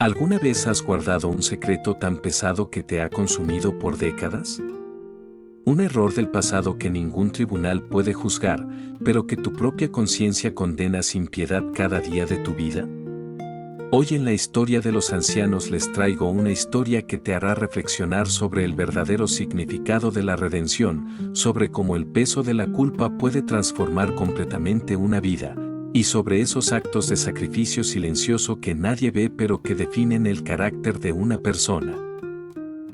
¿Alguna vez has guardado un secreto tan pesado que te ha consumido por décadas? Un error del pasado que ningún tribunal puede juzgar, pero que tu propia conciencia condena sin piedad cada día de tu vida. Hoy en la historia de los ancianos les traigo una historia que te hará reflexionar sobre el verdadero significado de la redención, sobre cómo el peso de la culpa puede transformar completamente una vida, y sobre esos actos de sacrificio silencioso que nadie ve pero que definen el carácter de una persona.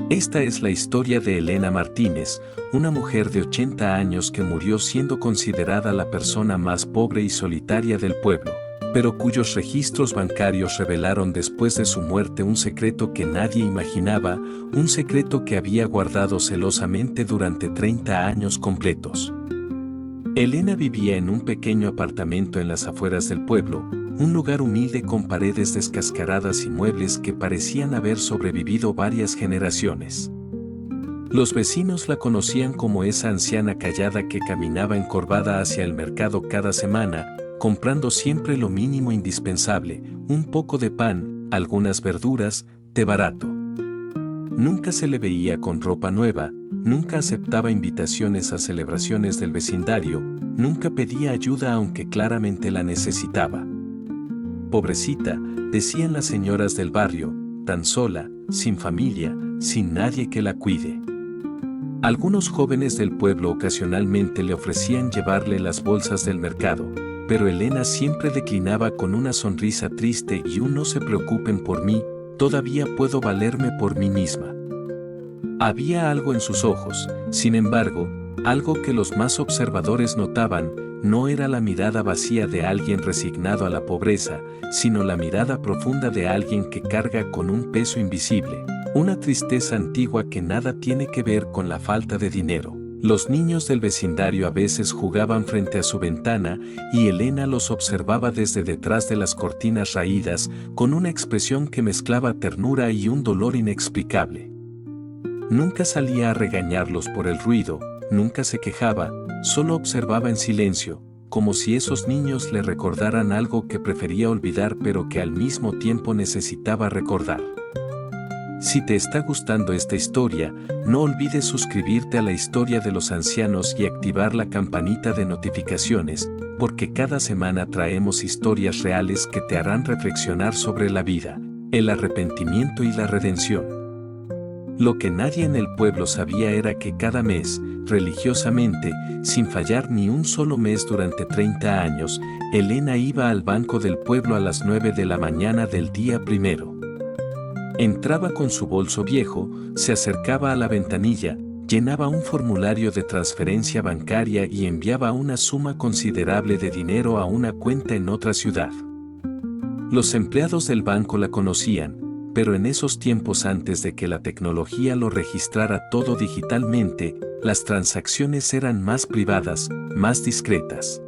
Esta es la historia de Elena Martínez, una mujer de 80 años que murió siendo considerada la persona más pobre y solitaria del pueblo, pero cuyos registros bancarios revelaron después de su muerte un secreto que nadie imaginaba, un secreto que había guardado celosamente durante 30 años completos. Elena vivía en un pequeño apartamento en las afueras del pueblo, un lugar humilde con paredes descascaradas y muebles que parecían haber sobrevivido varias generaciones. Los vecinos la conocían como esa anciana callada que caminaba encorvada hacia el mercado cada semana, comprando siempre lo mínimo indispensable, un poco de pan, algunas verduras, té barato. Nunca se le veía con ropa nueva, nunca aceptaba invitaciones a celebraciones del vecindario, nunca pedía ayuda aunque claramente la necesitaba. Pobrecita, decían las señoras del barrio, tan sola, sin familia, sin nadie que la cuide. Algunos jóvenes del pueblo ocasionalmente le ofrecían llevarle las bolsas del mercado, pero Elena siempre declinaba con una sonrisa triste y un no se preocupen por mí, todavía puedo valerme por mí misma. Había algo en sus ojos, sin embargo, algo que los más observadores notaban, no era la mirada vacía de alguien resignado a la pobreza, sino la mirada profunda de alguien que carga con un peso invisible, una tristeza antigua que nada tiene que ver con la falta de dinero. Los niños del vecindario a veces jugaban frente a su ventana y Elena los observaba desde detrás de las cortinas raídas con una expresión que mezclaba ternura y un dolor inexplicable. Nunca salía a regañarlos por el ruido, nunca se quejaba, solo observaba en silencio, como si esos niños le recordaran algo que prefería olvidar pero que al mismo tiempo necesitaba recordar. Si te está gustando esta historia, no olvides suscribirte a la historia de los ancianos y activar la campanita de notificaciones, porque cada semana traemos historias reales que te harán reflexionar sobre la vida, el arrepentimiento y la redención. Lo que nadie en el pueblo sabía era que cada mes, religiosamente, sin fallar ni un solo mes durante 30 años, Elena iba al banco del pueblo a las 9 de la mañana del día primero. Entraba con su bolso viejo, se acercaba a la ventanilla, llenaba un formulario de transferencia bancaria y enviaba una suma considerable de dinero a una cuenta en otra ciudad. Los empleados del banco la conocían, pero en esos tiempos antes de que la tecnología lo registrara todo digitalmente, las transacciones eran más privadas, más discretas.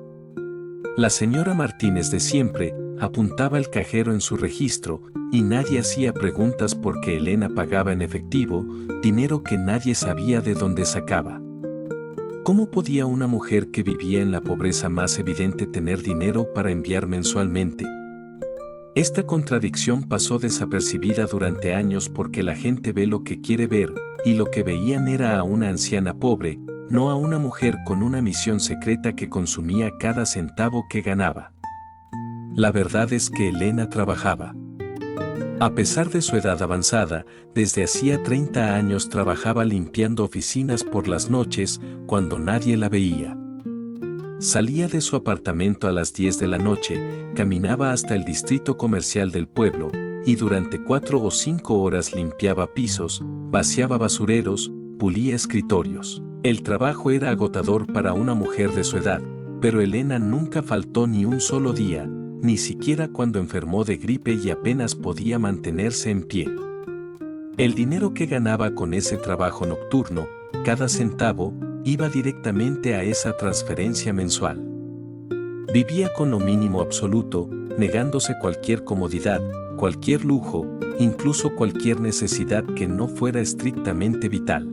La señora Martínez de siempre apuntaba el cajero en su registro y nadie hacía preguntas porque Elena pagaba en efectivo, dinero que nadie sabía de dónde sacaba. ¿Cómo podía una mujer que vivía en la pobreza más evidente tener dinero para enviar mensualmente? Esta contradicción pasó desapercibida durante años porque la gente ve lo que quiere ver, y lo que veían era a una anciana pobre, no a una mujer con una misión secreta que consumía cada centavo que ganaba. La verdad es que Elena trabajaba. A pesar de su edad avanzada, desde hacía 30 años trabajaba limpiando oficinas por las noches cuando nadie la veía. Salía de su apartamento a las 10 de la noche, caminaba hasta el distrito comercial del pueblo, y durante 4 o 5 horas limpiaba pisos, vaciaba basureros, pulía escritorios. El trabajo era agotador para una mujer de su edad, pero Elena nunca faltó ni un solo día, ni siquiera cuando enfermó de gripe y apenas podía mantenerse en pie. El dinero que ganaba con ese trabajo nocturno, cada centavo, iba directamente a esa transferencia mensual. Vivía con lo mínimo absoluto, negándose cualquier comodidad, cualquier lujo, incluso cualquier necesidad que no fuera estrictamente vital.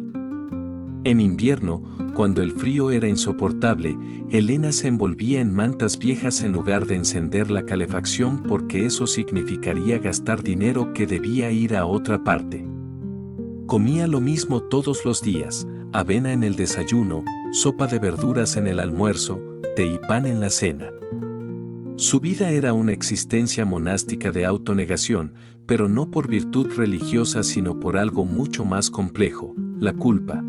En invierno, cuando el frío era insoportable, Elena se envolvía en mantas viejas en lugar de encender la calefacción porque eso significaría gastar dinero que debía ir a otra parte. Comía lo mismo todos los días, avena en el desayuno, sopa de verduras en el almuerzo, té y pan en la cena. Su vida era una existencia monástica de autonegación, pero no por virtud religiosa sino por algo mucho más complejo, la culpa.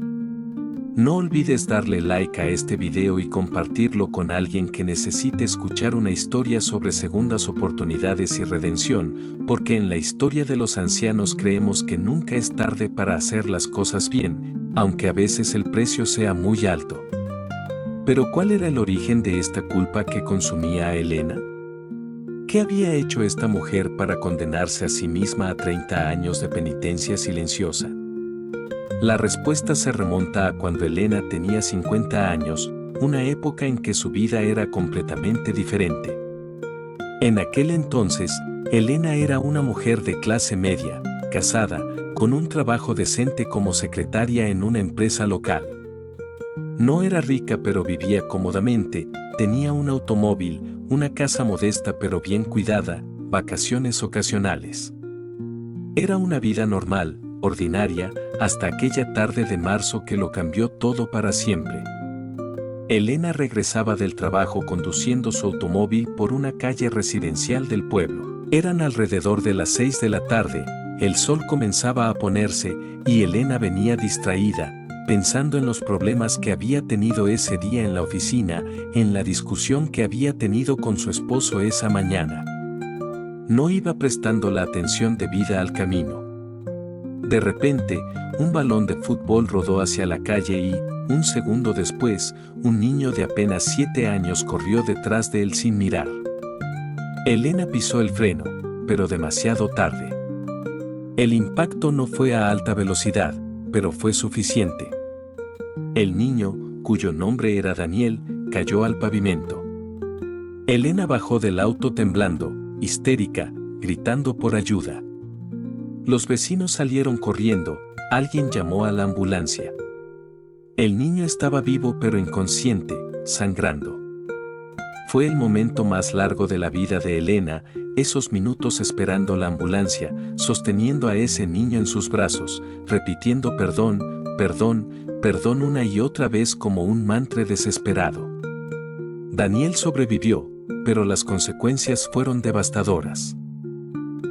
No olvides darle like a este video y compartirlo con alguien que necesite escuchar una historia sobre segundas oportunidades y redención, porque en la historia de los ancianos creemos que nunca es tarde para hacer las cosas bien, aunque a veces el precio sea muy alto. Pero ¿cuál era el origen de esta culpa que consumía a Elena? ¿Qué había hecho esta mujer para condenarse a sí misma a 30 años de penitencia silenciosa? La respuesta se remonta a cuando Elena tenía 50 años, una época en que su vida era completamente diferente. En aquel entonces, Elena era una mujer de clase media, casada, con un trabajo decente como secretaria en una empresa local. No era rica pero vivía cómodamente, tenía un automóvil, una casa modesta pero bien cuidada, vacaciones ocasionales. Era una vida normal, ordinaria, hasta aquella tarde de marzo que lo cambió todo para siempre. Elena regresaba del trabajo conduciendo su automóvil por una calle residencial del pueblo. Eran alrededor de las 6 de la tarde, el sol comenzaba a ponerse y Elena venía distraída, pensando en los problemas que había tenido ese día en la oficina, en la discusión que había tenido con su esposo esa mañana. No iba prestando la atención debida al camino. De repente, un balón de fútbol rodó hacia la calle y, un segundo después, un niño de apenas 7 años corrió detrás de él sin mirar. Elena pisó el freno, pero demasiado tarde. El impacto no fue a alta velocidad, pero fue suficiente. El niño, cuyo nombre era Daniel, cayó al pavimento. Elena bajó del auto temblando, histérica, gritando por ayuda. Los vecinos salieron corriendo, alguien llamó a la ambulancia. El niño estaba vivo pero inconsciente, sangrando. Fue el momento más largo de la vida de Elena, esos minutos esperando la ambulancia, sosteniendo a ese niño en sus brazos, repitiendo perdón, perdón, perdón una y otra vez como un mantra desesperado. Daniel sobrevivió, pero las consecuencias fueron devastadoras.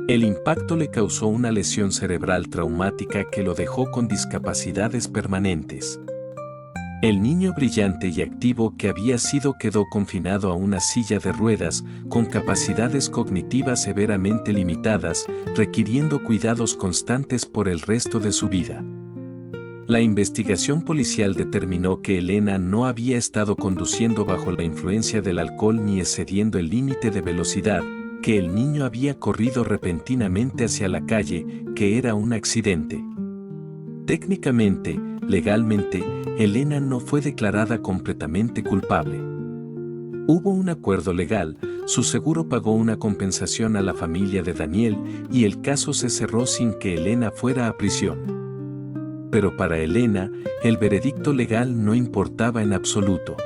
El impacto le causó una lesión cerebral traumática que lo dejó con discapacidades permanentes. El niño brillante y activo que había sido quedó confinado a una silla de ruedas, con capacidades cognitivas severamente limitadas, requiriendo cuidados constantes por el resto de su vida. La investigación policial determinó que Elena no había estado conduciendo bajo la influencia del alcohol ni excediendo el límite de velocidad, que el niño había corrido repentinamente hacia la calle, que era un accidente. Técnicamente, legalmente, Elena no fue declarada completamente culpable. Hubo un acuerdo legal, su seguro pagó una compensación a la familia de Daniel y el caso se cerró sin que Elena fuera a prisión. Pero para Elena, el veredicto legal no importaba en absoluto.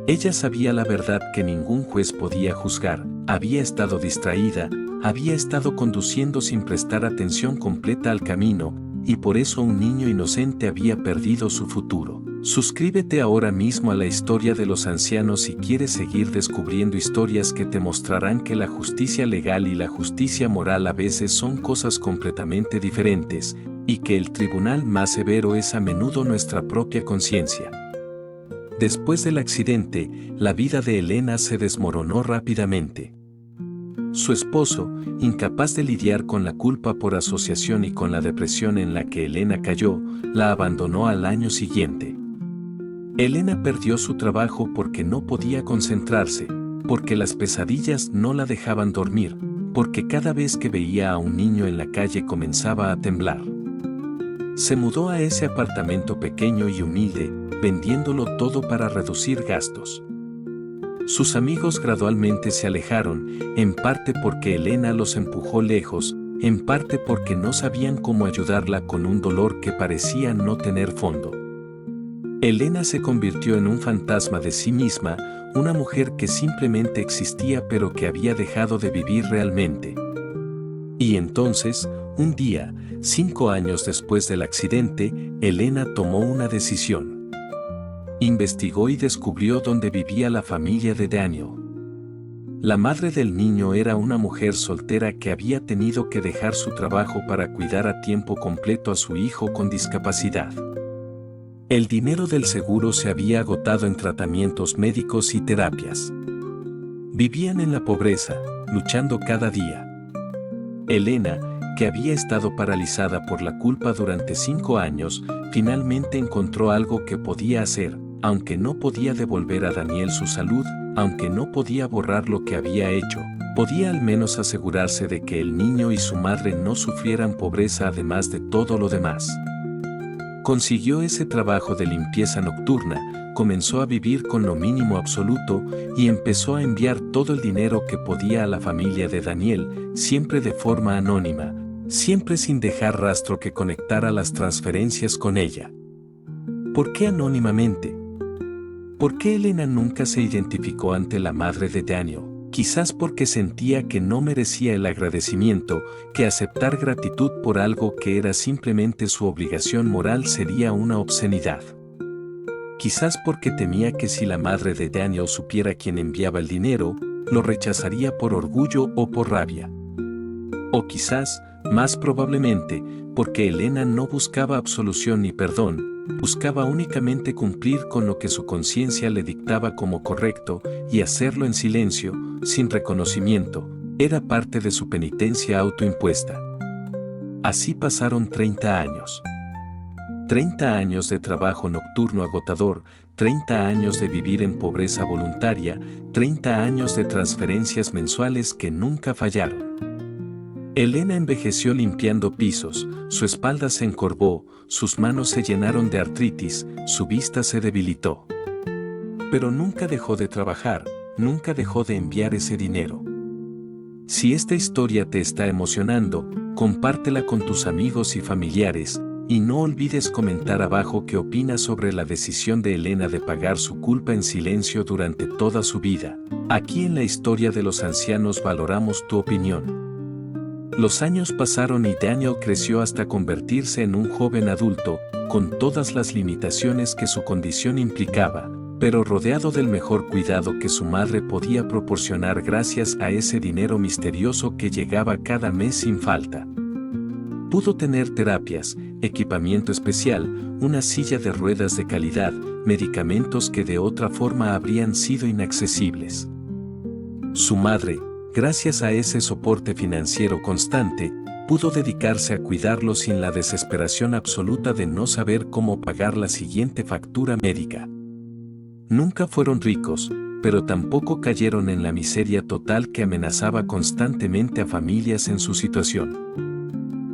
Ella sabía la verdad que ningún juez podía juzgar, había estado distraída, había estado conduciendo sin prestar atención completa al camino, y por eso un niño inocente había perdido su futuro. Suscríbete ahora mismo a la historia de los ancianos si quieres seguir descubriendo historias que te mostrarán que la justicia legal y la justicia moral a veces son cosas completamente diferentes, y que el tribunal más severo es a menudo nuestra propia conciencia. Después del accidente, la vida de Elena se desmoronó rápidamente. Su esposo, incapaz de lidiar con la culpa por asociación y con la depresión en la que Elena cayó, la abandonó al año siguiente. Elena perdió su trabajo porque no podía concentrarse, porque las pesadillas no la dejaban dormir, porque cada vez que veía a un niño en la calle comenzaba a temblar. Se mudó a ese apartamento pequeño y humilde, vendiéndolo todo para reducir gastos. Sus amigos gradualmente se alejaron, en parte porque Elena los empujó lejos, en parte porque no sabían cómo ayudarla con un dolor que parecía no tener fondo. Elena se convirtió en un fantasma de sí misma, una mujer que simplemente existía pero que había dejado de vivir realmente. Y entonces, un día, 5 años después del accidente, Elena tomó una decisión. Investigó y descubrió dónde vivía la familia de Daniel. La madre del niño era una mujer soltera que había tenido que dejar su trabajo para cuidar a tiempo completo a su hijo con discapacidad. El dinero del seguro se había agotado en tratamientos médicos y terapias. Vivían en la pobreza, luchando cada día. Elena, que había estado paralizada por la culpa durante 5 años, finalmente encontró algo que podía hacer, aunque no podía devolver a Daniel su salud, aunque no podía borrar lo que había hecho, podía al menos asegurarse de que el niño y su madre no sufrieran pobreza además de todo lo demás. Consiguió ese trabajo de limpieza nocturna, comenzó a vivir con lo mínimo absoluto y empezó a enviar todo el dinero que podía a la familia de Daniel, siempre de forma anónima, siempre sin dejar rastro que conectara las transferencias con ella. ¿Por qué anónimamente? ¿Por qué Elena nunca se identificó ante la madre de Daniel? Quizás porque sentía que no merecía el agradecimiento, que aceptar gratitud por algo que era simplemente su obligación moral sería una obscenidad. Quizás porque temía que si la madre de Daniel supiera quién enviaba el dinero, lo rechazaría por orgullo o por rabia. O quizás, más probablemente, porque Elena no buscaba absolución ni perdón, buscaba únicamente cumplir con lo que su conciencia le dictaba como correcto y hacerlo en silencio, sin reconocimiento, era parte de su penitencia autoimpuesta. Así pasaron 30 años. 30 años de trabajo nocturno agotador, 30 años de vivir en pobreza voluntaria, 30 años de transferencias mensuales que nunca fallaron. Elena envejeció limpiando pisos, su espalda se encorvó, sus manos se llenaron de artritis, su vista se debilitó. Pero nunca dejó de trabajar, nunca dejó de enviar ese dinero. Si esta historia te está emocionando, compártela con tus amigos y familiares, y no olvides comentar abajo qué opinas sobre la decisión de Elena de pagar su culpa en silencio durante toda su vida. Aquí en la historia de los ancianos valoramos tu opinión. Los años pasaron y Daniel creció hasta convertirse en un joven adulto, con todas las limitaciones que su condición implicaba, pero rodeado del mejor cuidado que su madre podía proporcionar gracias a ese dinero misterioso que llegaba cada mes sin falta. Pudo tener terapias, equipamiento especial, una silla de ruedas de calidad, medicamentos que de otra forma habrían sido inaccesibles. Su madre, gracias a ese soporte financiero constante, pudo dedicarse a cuidarlo sin la desesperación absoluta de no saber cómo pagar la siguiente factura médica. Nunca fueron ricos, pero tampoco cayeron en la miseria total que amenazaba constantemente a familias en su situación.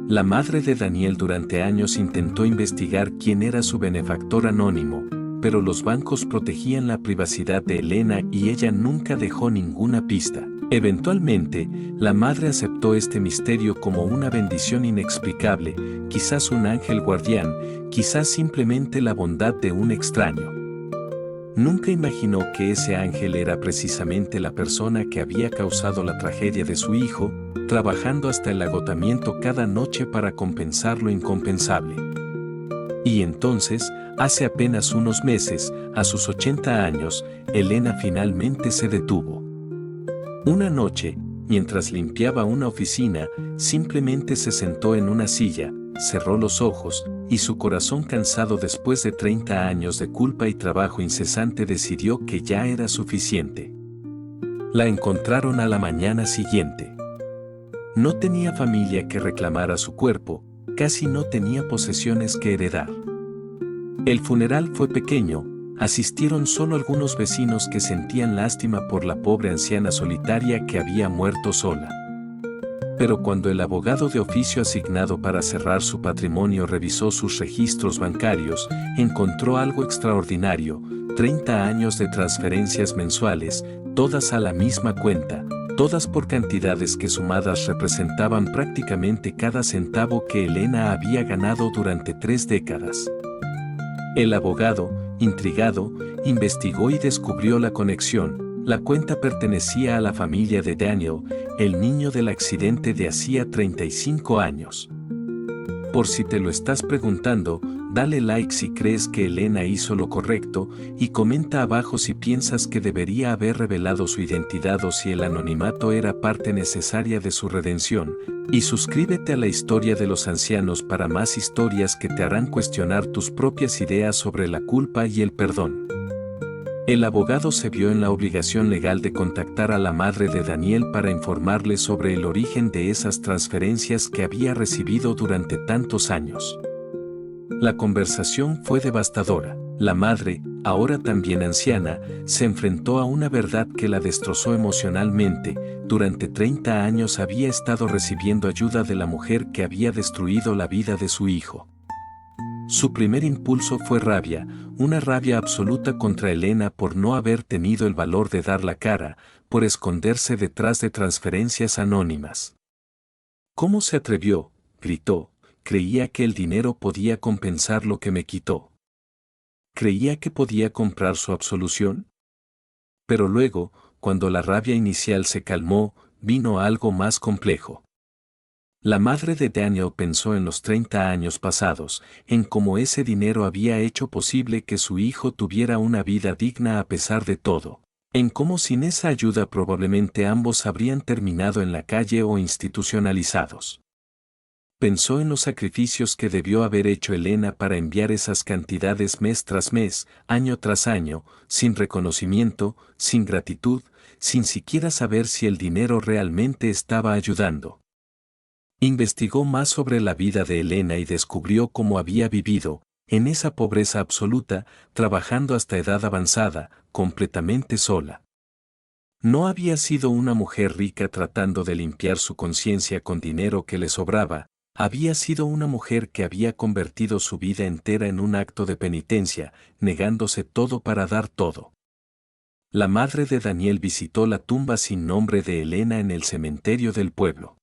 La madre de Daniel durante años intentó investigar quién era su benefactor anónimo, pero los bancos protegían la privacidad de Elena y ella nunca dejó ninguna pista. Eventualmente, la madre aceptó este misterio como una bendición inexplicable, quizás un ángel guardián, quizás simplemente la bondad de un extraño. Nunca imaginó que ese ángel era precisamente la persona que había causado la tragedia de su hijo, trabajando hasta el agotamiento cada noche para compensar lo incompensable. Y entonces, hace apenas unos meses, a sus 80 años, Elena finalmente se detuvo. Una noche, mientras limpiaba una oficina, simplemente se sentó en una silla, cerró los ojos, y su corazón cansado después de 30 años de culpa y trabajo incesante decidió que ya era suficiente. La encontraron a la mañana siguiente. No tenía familia que reclamara su cuerpo, casi no tenía posesiones que heredar. El funeral fue pequeño. Asistieron solo algunos vecinos que sentían lástima por la pobre anciana solitaria que había muerto sola. Pero cuando el abogado de oficio asignado para cerrar su patrimonio revisó sus registros bancarios, encontró algo extraordinario: 30 años de transferencias mensuales, todas a la misma cuenta, todas por cantidades que sumadas representaban prácticamente cada centavo que Elena había ganado durante 3 décadas. El abogado, Intrigado, investigó y descubrió la conexión. La cuenta pertenecía a la familia de Daniel, el niño del accidente de hacía 35 años. Por si te lo estás preguntando, dale like si crees que Elena hizo lo correcto y comenta abajo si piensas que debería haber revelado su identidad o si el anonimato era parte necesaria de su redención. Y suscríbete a la historia de los ancianos para más historias que te harán cuestionar tus propias ideas sobre la culpa y el perdón. El abogado se vio en la obligación legal de contactar a la madre de Daniel para informarle sobre el origen de esas transferencias que había recibido durante tantos años. La conversación fue devastadora. La madre, ahora también anciana, se enfrentó a una verdad que la destrozó emocionalmente. Durante 30 años había estado recibiendo ayuda de la mujer que había destruido la vida de su hijo. Su primer impulso fue rabia, una rabia absoluta contra Elena por no haber tenido el valor de dar la cara, por esconderse detrás de transferencias anónimas. ¿Cómo se atrevió?, gritó. Creía que el dinero podía compensar lo que me quitó. ¿Creía que podía comprar su absolución? Pero luego, cuando la rabia inicial se calmó, vino algo más complejo. La madre de Daniel pensó en los 30 años pasados, en cómo ese dinero había hecho posible que su hijo tuviera una vida digna a pesar de todo, en cómo sin esa ayuda probablemente ambos habrían terminado en la calle o institucionalizados. Pensó en los sacrificios que debió haber hecho Elena para enviar esas cantidades mes tras mes, año tras año, sin reconocimiento, sin gratitud, sin siquiera saber si el dinero realmente estaba ayudando. Investigó más sobre la vida de Elena y descubrió cómo había vivido, en esa pobreza absoluta, trabajando hasta edad avanzada, completamente sola. No había sido una mujer rica tratando de limpiar su conciencia con dinero que le sobraba, había sido una mujer que había convertido su vida entera en un acto de penitencia, negándose todo para dar todo. La madre de Daniel visitó la tumba sin nombre de Elena en el cementerio del pueblo.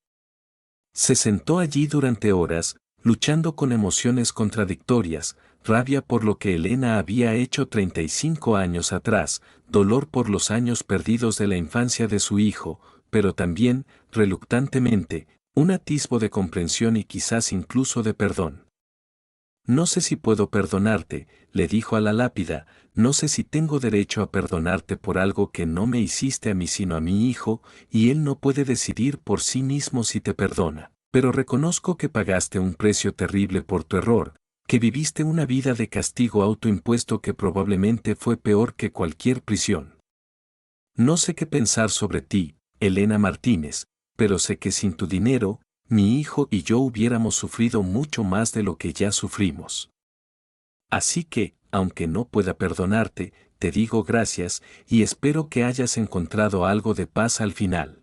Se sentó allí durante horas, luchando con emociones contradictorias, rabia por lo que Elena había hecho 35 años atrás, dolor por los años perdidos de la infancia de su hijo, pero también, reluctantemente, un atisbo de comprensión y quizás incluso de perdón. No sé si puedo perdonarte, le dijo a la lápida, no sé si tengo derecho a perdonarte por algo que no me hiciste a mí sino a mi hijo, y él no puede decidir por sí mismo si te perdona. Pero reconozco que pagaste un precio terrible por tu error, que viviste una vida de castigo autoimpuesto que probablemente fue peor que cualquier prisión. No sé qué pensar sobre ti, Elena Martínez, pero sé que sin tu dinero, mi hijo y yo hubiéramos sufrido mucho más de lo que ya sufrimos. Así que, aunque no pueda perdonarte, te digo gracias y espero que hayas encontrado algo de paz al final.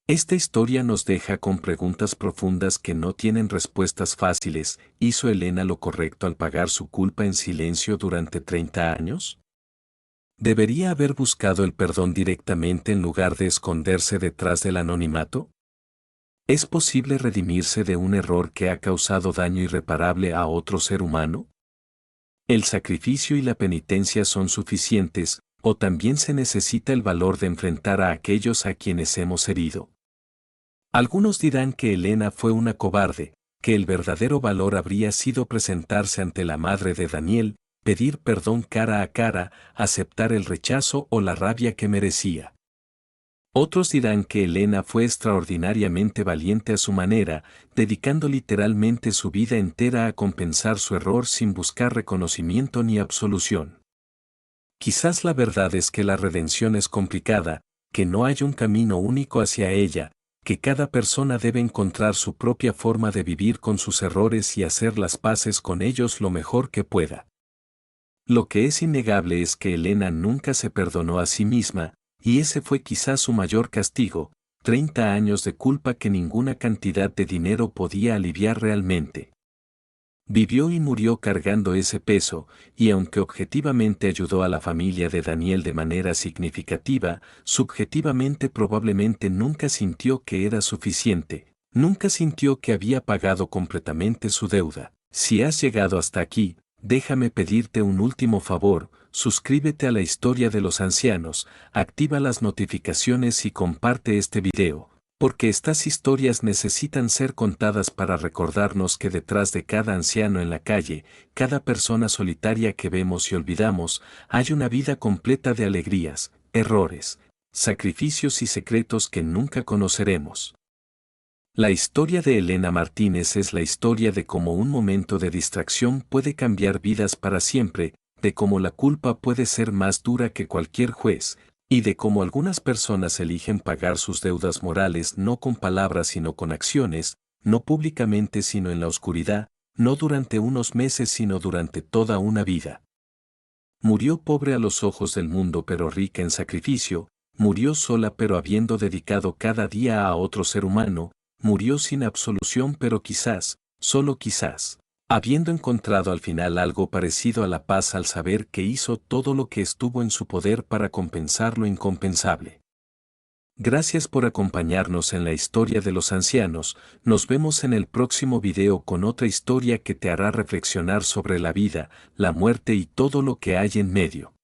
Esta historia nos deja con preguntas profundas que no tienen respuestas fáciles. ¿Hizo Elena lo correcto al pagar su culpa en silencio durante 30 años? ¿Debería haber buscado el perdón directamente en lugar de esconderse detrás del anonimato? ¿Es posible redimirse de un error que ha causado daño irreparable a otro ser humano? ¿El sacrificio y la penitencia son suficientes, o también se necesita el valor de enfrentar a aquellos a quienes hemos herido? Algunos dirán que Elena fue una cobarde, que el verdadero valor habría sido presentarse ante la madre de Daniel, pedir perdón cara a cara, aceptar el rechazo o la rabia que merecía. Otros dirán que Elena fue extraordinariamente valiente a su manera, dedicando literalmente su vida entera a compensar su error sin buscar reconocimiento ni absolución. Quizás la verdad es que la redención es complicada, que no hay un camino único hacia ella, que cada persona debe encontrar su propia forma de vivir con sus errores y hacer las paces con ellos lo mejor que pueda. Lo que es innegable es que Elena nunca se perdonó a sí misma, y ese fue quizás su mayor castigo, 30 años de culpa que ninguna cantidad de dinero podía aliviar realmente. Vivió y murió cargando ese peso, y aunque objetivamente ayudó a la familia de Daniel de manera significativa, subjetivamente probablemente nunca sintió que era suficiente, nunca sintió que había pagado completamente su deuda. Si has llegado hasta aquí, déjame pedirte un último favor, suscríbete a la historia de los ancianos, activa las notificaciones y comparte este video, porque estas historias necesitan ser contadas para recordarnos que detrás de cada anciano en la calle, cada persona solitaria que vemos y olvidamos, hay una vida completa de alegrías, errores, sacrificios y secretos que nunca conoceremos. La historia de Elena Martínez es la historia de cómo un momento de distracción puede cambiar vidas para siempre, de cómo la culpa puede ser más dura que cualquier juez, y de cómo algunas personas eligen pagar sus deudas morales no con palabras sino con acciones, no públicamente sino en la oscuridad, no durante unos meses sino durante toda una vida. Murió pobre a los ojos del mundo pero rica en sacrificio, murió sola pero habiendo dedicado cada día a otro ser humano, murió sin absolución pero quizás, solo quizás, habiendo encontrado al final algo parecido a la paz al saber que hizo todo lo que estuvo en su poder para compensar lo incompensable. Gracias por acompañarnos en la historia de los ancianos, nos vemos en el próximo video con otra historia que te hará reflexionar sobre la vida, la muerte y todo lo que hay en medio.